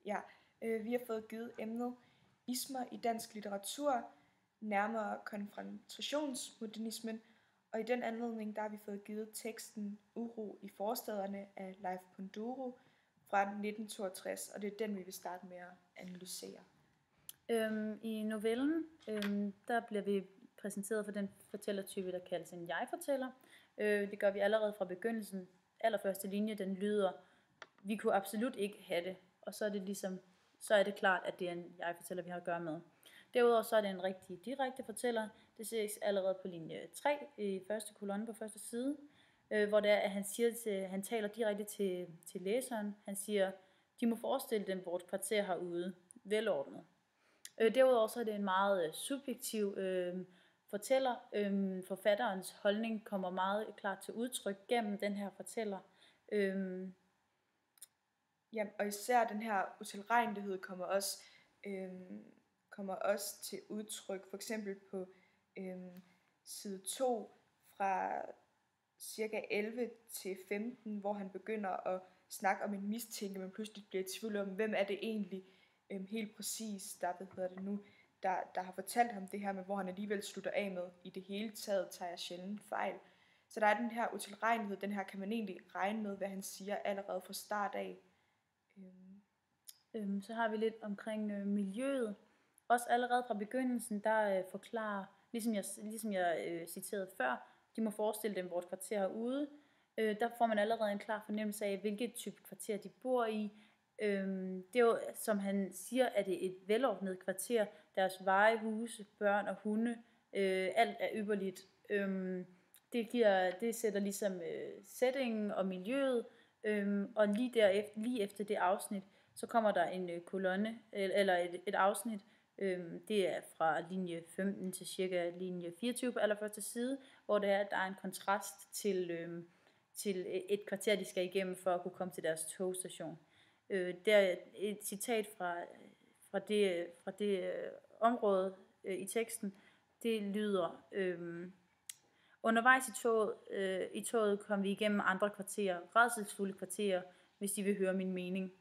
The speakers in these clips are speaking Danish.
Ja, vi har fået givet emnet ismer i dansk litteratur, nærmere konfrontationsmodernismen, og i den anledning der har vi fået givet teksten Uro i forstæderne af Leif Panduro fra 1962, og det er den, vi vil starte med at analysere. I novellen, der bliver vi præsenteret for den fortællertype, der kaldes en jeg-fortæller. Det gør vi allerede fra begyndelsen. Allerførste linje, den lyder, vi kunne absolut ikke have det. Og så er det ligesom, så er det klart, at det er en jeg-fortæller, vi har at gøre med. Derudover så er det en rigtig direkte fortæller. Det ses allerede på linje 3 i første kolonne på første side, hvor det er, at han taler direkte til læseren. Han siger, de må forestille dem vores kvarter herude, velordnet. Derudover så er det en meget subjektiv fortæller. Forfatterens holdning kommer meget klart til udtryk gennem den her fortæller. Ja, og især den her utilregnelighed kommer også til udtryk, for eksempel på side 2 fra cirka 11 til 15, hvor han begynder at snakke om en mistænke, men pludselig bliver i tvivl om, hvem er det egentlig helt præcis, der har fortalt ham det her, men hvor han alligevel slutter af med, i det hele taget tager jeg sjældent fejl. Så der er den her utilregnelighed, den her kan man egentlig regne med, hvad han siger allerede fra start af. Så har vi lidt omkring miljøet. Også allerede fra begyndelsen, der forklarer, ligesom jeg citerede før, de må forestille dem vores kvarter herude. Der får man allerede en klar fornemmelse af, hvilket type kvarter de bor i. Det er jo, som han siger, at det er et velordnet kvarter. Deres veje, huse, børn og hunde, alt er ypperligt. Det sætter ligesom settingen og miljøet, og lige efter det afsnit, så kommer der en kolonne, eller et afsnit, det er fra linje 15 til cirka linje 24 på allerførste side, hvor der er en kontrast til et kvarter, de skal igennem for at kunne komme til deres togstation. Der er et citat fra det område i teksten. Det lyder, undervejs i toget kom vi igennem andre kvarterer, rædselsfulde kvarterer, hvis de vil høre min mening.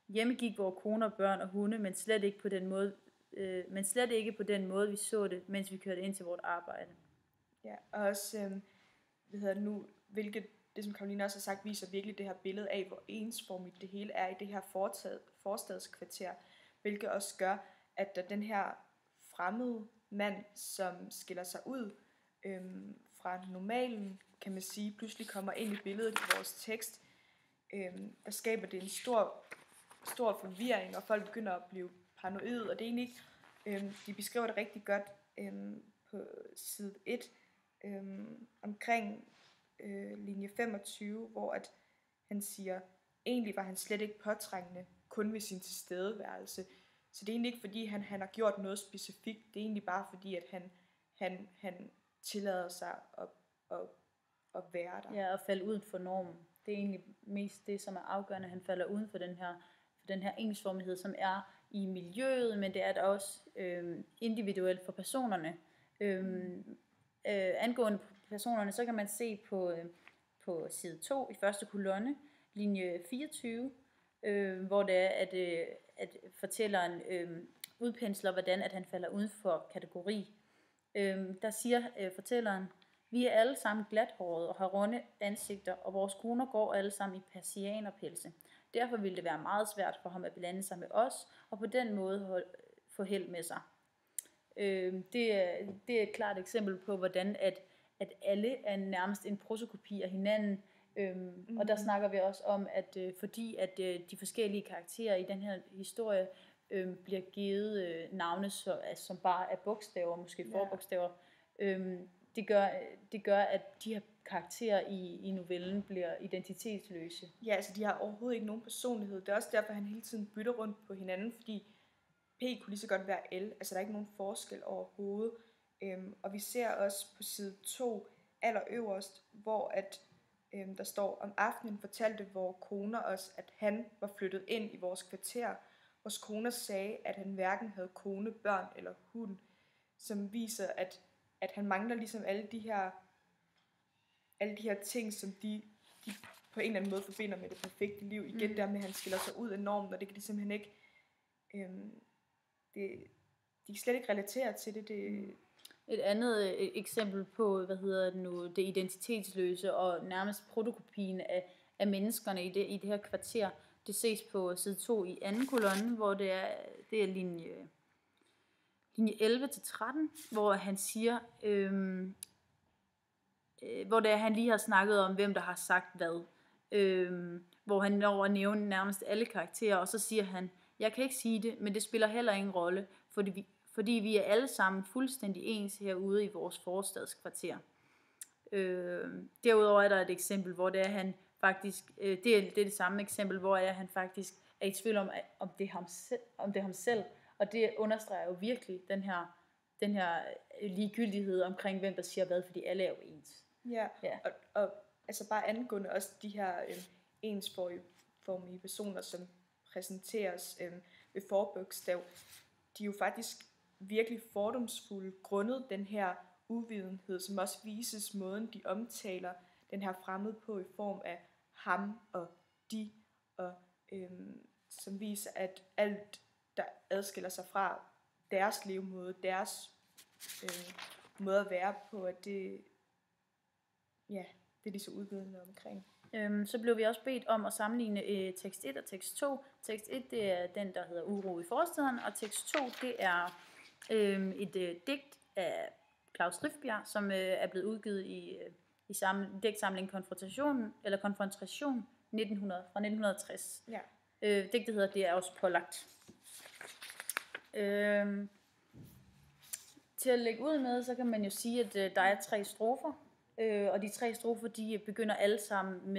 Hjemme gik vores koner, børn og hunde, men slet ikke på den måde, vi så det, mens vi kørte ind til vort arbejde. Ja, og også, hvilket det som Karoline også har sagt, viser virkelig det her billede af, hvor ensformigt det hele er i det her forstadskvarter, hvilket også gør, at der den her fremmede mand, som skiller sig ud fra normalen, kan man sige, pludselig kommer ind i billedet i vores tekst, der skaber det en stor forvirring, og folk begynder at blive paranoide, og det er egentlig ikke, de beskriver det rigtig godt på side 1, omkring linje 25, hvor at han siger, egentlig var han slet ikke påtrængende, kun ved sin tilstedeværelse. Så det er egentlig ikke fordi han har gjort noget specifikt, det er egentlig bare fordi at han tillader sig at være der. Ja, og falde uden for normen. Det er egentlig mest det, som er afgørende, han falder uden for den her ensformighed, som er i miljøet, men det er da også individuelt for personerne. Angående personerne, så kan man se på side 2 i første kolonne, linje 24, hvor det er, at fortælleren udpensler, hvordan at han falder uden for kategori. Der siger fortælleren, vi er alle sammen glathårede og har runde ansigter, og vores koner går alle sammen i persianerpelse. Derfor ville det være meget svært for ham at blande sig med os, og på den måde få held med sig. Det er et klart eksempel på, hvordan at alle er nærmest en protokopi af hinanden. Og der snakker vi også om, at fordi at de forskellige karakterer i den her historie bliver givet navne, som bare er bogstaver, måske forbogstaver, det gør, at de her karakterer i novellen bliver identitetsløse. Ja, altså de har overhovedet ikke nogen personlighed. Det er også derfor, han hele tiden bytter rundt på hinanden, fordi P kunne lige så godt være L. Altså der er ikke nogen forskel overhovedet. Og vi ser også på side 2 allerøverst, hvor at der står, om aftenen fortalte vores koner os, at han var flyttet ind i vores kvarter. Vores koner sagde, at han hverken havde kone, børn eller hund, som viser, at han mangler ligesom alle de her ting, som de på en eller anden måde forbinder med det perfekte liv. Igen der med, at han skiller sig ud af normen, og det kan de simpelthen ikke de kan slet ikke relatere til det. Et andet eksempel på, det identitetsløse og nærmest protokopien af menneskerne i det her kvarter, det ses på side 2 i anden kolonne, hvor det er linje 11-13, hvor han siger, hvor det er, han lige har snakket om, hvem der har sagt hvad. Hvor han når at nævne nærmest alle karakterer, og så siger han, jeg kan ikke sige det, men det spiller heller ingen rolle, fordi vi er alle sammen fuldstændig ens herude i vores forstadskvarter. Derudover er der et eksempel, hvor det er han faktisk, det er det samme eksempel, hvor han faktisk er i tvivl om det er ham selv, og det understreger jo virkelig den her ligegyldighed omkring, hvem der siger hvad, fordi alle er jo ens. Ja. Og altså bare angående også de her ensformige personer, som præsenteres ved forbogstav, de er jo faktisk virkelig fordomsfulde grundet den her uvidenhed, som også vises måden, de omtaler den her fremmede på i form af ham og de, og som viser, at alt, der adskiller sig fra deres levemåde, deres måde at være på, at det er de så udvidende omkring. Så blev vi også bedt om at sammenligne tekst 1 og tekst 2. Tekst 1, det er den, der hedder Uro i forstaden, og tekst 2, det er et digt af Claus Rifbjerg, som er blevet udgivet i digtsamlingen Konfrontation fra 1960. Ja. Digtet hedder Det er også pålagt. Til at lægge ud med, så kan man jo sige, at der er 3 strofer, og de 3 strofer, de begynder alle sammen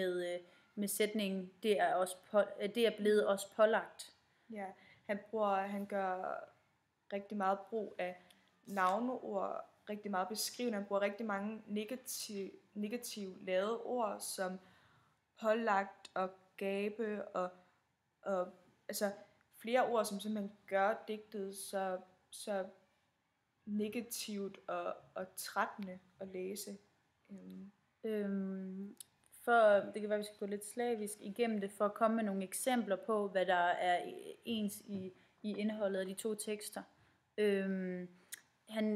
med sætningen, det er blevet os pålagt. Ja, han gør rigtig meget brug af navneord, rigtig meget beskrivende. Han bruger rigtig mange negativt lavede ord, som pålagt og gabe, og altså flere ord, som simpelthen gør digtet så negativt og trættende at læse. For det kan være, at vi skal gå lidt slavisk igennem det, for at komme med nogle eksempler på, hvad der er ens i indholdet af de 2 tekster.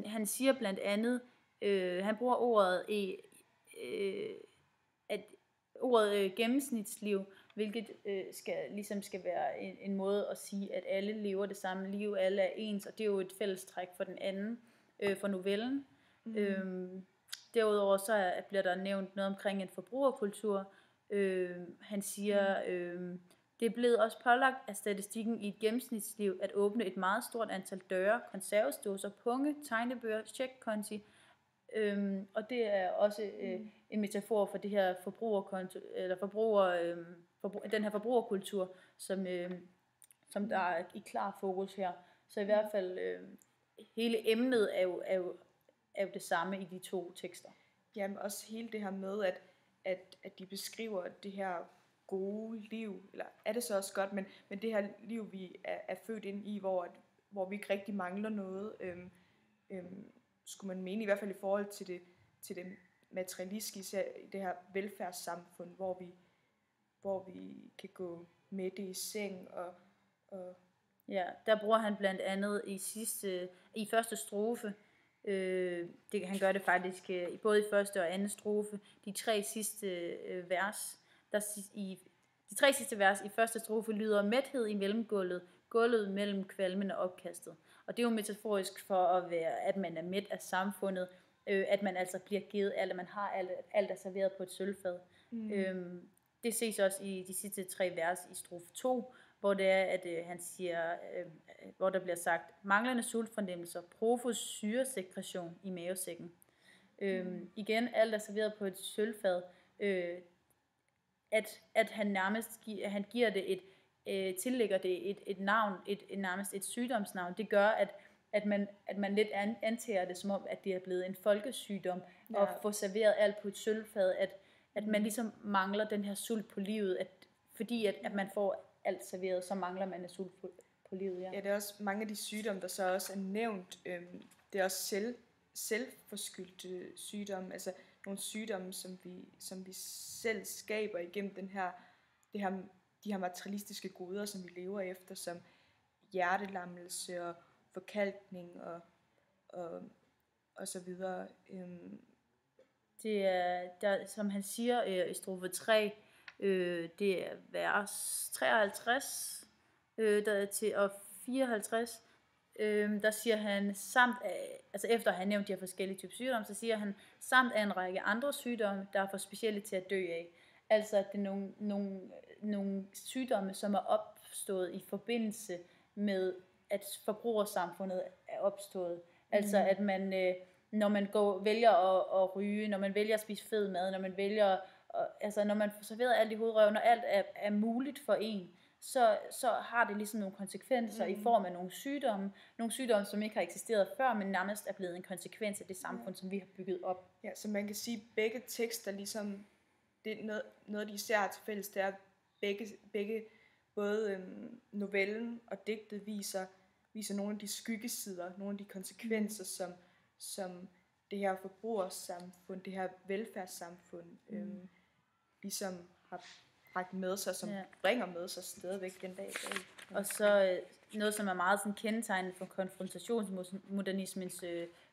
Han siger blandt andet, han bruger ordet gennemsnitsliv, hvilket skal være en måde at sige, at alle lever det samme liv, alle er ens, og det er jo et fællestræk for den anden, for novellen. Derudover så bliver der nævnt noget omkring en forbrugerkultur. Han siger, det er blevet også pålagt af statistikken i et gennemsnitsliv at åbne et meget stort antal døre, konservesdåser, punge, tegnebøger, checkkonti. Og det er også en metafor for det her den her forbrugerkultur, som der er i klar fokus her. Så i hvert fald hele emnet er jo det samme i de 2 tekster. Jamen også hele det her med, at de beskriver det her gode liv, eller er det så også godt, men det her liv, vi er født ind i, hvor vi ikke rigtig mangler noget, skulle man mene, i hvert fald i forhold til det materialistiske, det her velfærdssamfund, hvor vi kan gå med det i seng og ja, der bruger han blandt andet i første strofe, han gør det faktisk både i første og anden strofe, de 3 sidste vers, de 3 sidste vers i første strofe lyder mæthed i mellemgulvet, gulvet mellem kvalmen og opkastet. Og det er jo metaforisk for at man er mæt af samfundet, at man altså bliver givet alt, at man har alt er serveret på et sølvfad. Det ses også i de sidste 3 vers i strofe 2, hvor det er, at han siger, hvor der bliver sagt, manglende sultfornemmelser, profus syresekretion i mavesækken. Igen, alt er serveret på et sølvfad, at han nærmest han giver det tillægger det et navn, nærmest et sygdomsnavn. Det gør, at man lidt antager det som om, at det er blevet en folkesygdom, at få serveret alt på et sølvfad, at man ligesom mangler den her sult på livet, fordi at man får alt serveret, så mangler man en sult på livet. Ja, det er også mange af de sygdomme, der så også er nævnt. Det er også selvforskyldte sygdomme, altså nogle sygdomme, som vi selv skaber igennem de her materialistiske goder, som vi lever efter, som hjertelammelse og forkalkning og så videre. Det er, der, som han siger i strofe 3, det er vers 53 og 54, der siger han, samt altså efter at have nævnt de her forskellige typer sygdomme, så siger han, samt af en række andre sygdomme, der er for specielle til at dø af. Altså at det er nogle sygdomme, som er opstået i forbindelse med, at forbrugersamfundet er opstået. Altså at man, når man vælger at ryge, når man vælger at spise fed mad, når man vælger, altså når man får serveret alt i hovedrøven, når alt er muligt for en, så har det ligesom nogle konsekvenser i form af nogle sygdomme, som ikke har eksisteret før, men nærmest er blevet en konsekvens af det samfund, som vi har bygget op. Ja, så man kan sige, at begge tekster ligesom, det er noget de især har til fælles, det er, at begge både novellen og digtet viser nogle af de skyggesider, nogle af de konsekvenser, som det her forbrugersamfund, det her velfærdssamfund, ligesom har bragt med sig, som bringer med sig stadigvæk den dag i dag. Og så noget, som er meget sådan kendetegnende for konfrontationsmodernismens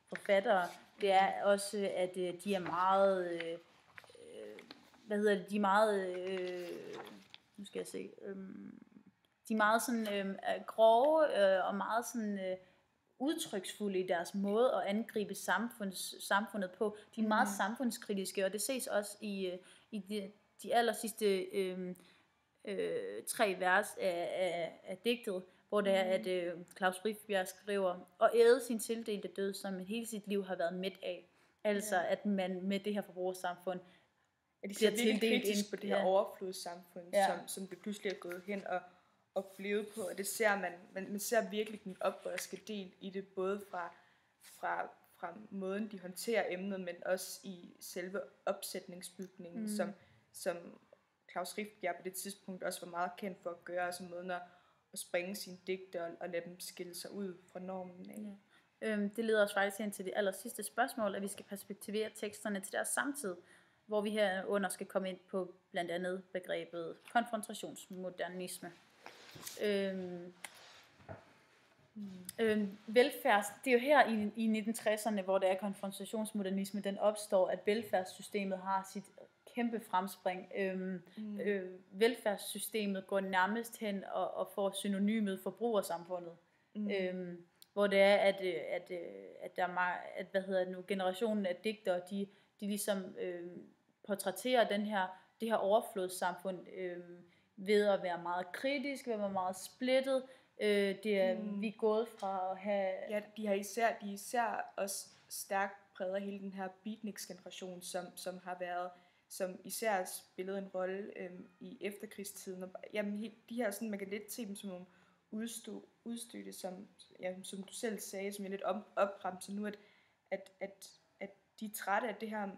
forfattere, det er også, at de er meget, de er meget, nu skal jeg se, de er meget sådan grove og meget sådan udtryksfulde i deres måde at angribe samfundet på. De er meget samfundskritiske, og det ses også i de aller sidste 3 vers af digtet, hvor det er, at Klaus Rifbjerg skriver, og æde sin tildelte død, som hele sit liv har været mæt af. Altså, at man med det her forbrugersamfund de ser virkelig kritisk på det her overflodssamfund, som det pludselig er gået hen og blevet på, og det ser man ser virkelig den oprørske del i det, både fra måden, de håndterer emnet, men også i selve opsætningsbygningen, som Klaus Rifbjerg på det tidspunkt også var meget kendt for at gøre, altså måden at springe sine digte og lade dem skille sig ud fra normen af. Det leder os faktisk ind til det aller sidste spørgsmål, at vi skal perspektivere teksterne til deres samtid, hvor vi herunder skal komme ind på blandt andet begrebet konfrontationsmodernisme. Velfærds, det er jo her i 1960'erne, hvor der er konfrontationsmodernisme, den opstår, at velfærdssystemet har sit kæmpe fremspring. Velfærdssystemet går nærmest hen og får synonymet forbrugersamfundet. Hvor det er, at der er generationen af digtere, de ligesom portrætterer det her overflodssamfund ved at være meget kritisk, ved at være meget splittet. Det er vi er gået fra at have... Ja, de er især også stærkt præget af hele den her beatniks-generation, som har været, som især spillede en rolle i efterkrigstiden. Og, jamen, de her, sådan, man kan lidt se dem som nogle udstødte, som du selv sagde, som jeg lidt opremser nu, at de er trætte af det her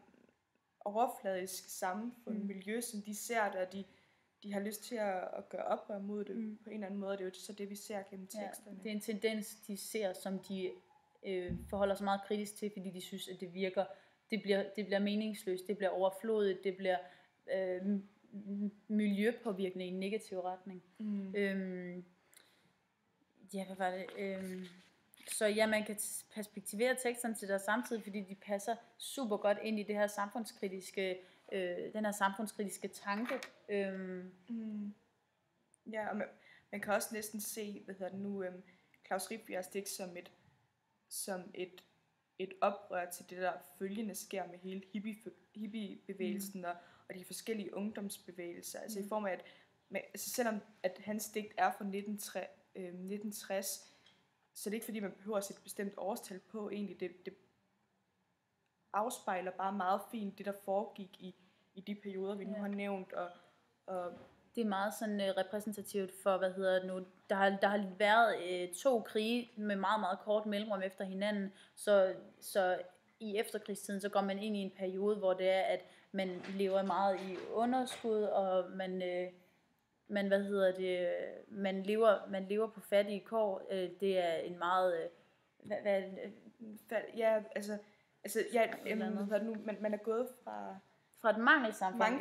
overfladisk samfund, miljø, som de ser det, og de har lyst til at gøre oprør mod det på en eller anden måde, og det er jo så det, vi ser gennem teksterne. Det er en tendens, de ser, som de forholder sig meget kritisk til, fordi de synes, at det virker, det bliver meningsløst, det bliver overflodigt, det bliver miljøpåvirkende i en negativ retning. Hvad var det? Så ja, man kan perspektivere teksterne til deres samtid, fordi de passer super godt ind i det her samfundskritiske, den her samfundskritiske tanke. Ja, og man kan også næsten se, Klaus Rifbjergs digt som et oprør til det, der følgende sker med hele hippiebevægelsen og de forskellige ungdomsbevægelser. Altså i form af, selvom at hans digt er fra 1960, så det er ikke fordi, man behøver at sætte et bestemt årstal på. Egentlig, det afspejler bare meget fint det, der foregik i de perioder, vi nu har nævnt. Og det er meget sådan repræsentativt for, der har været 2 krige med meget, meget kort mellemrum efter hinanden, så i efterkrigstiden, så går man ind i en periode, hvor det er, at man lever meget i underskud, og man lever på fattige kår. Det er en meget man er gået fra et mangelsamfund.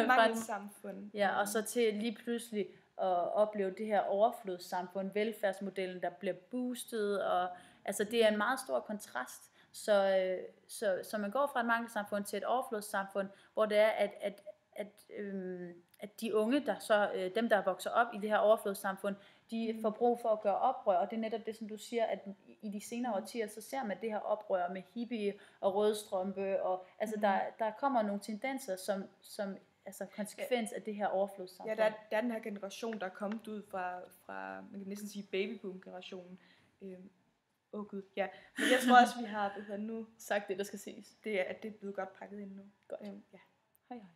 Mangelsamfund. Ja, og så til lige pludselig opleve det her overflodssamfund, velfærdsmodellen, der bliver boostet, og altså det er en meget stor kontrast, så man går fra et mangelsamfund til et overflodssamfund, hvor det er, at de unge, dem der vokser op i det her overflodssamfund, de får brug for at gøre oprør, og det er netop det, som du siger, at i de senere årtier, så ser man det her oprør med hippie og rødstrømpe, og altså der kommer nogle tendenser, som altså konsekvens af det her overflodssamfund. Ja, der er den her generation, der er kommet ud fra man kan næsten sige babyboom-generationen. Gud, ja. Men jeg tror også, vi har nu sagt det, der skal siges. Det er blevet godt pakket ind nu. Godt. Ja. Hej hej.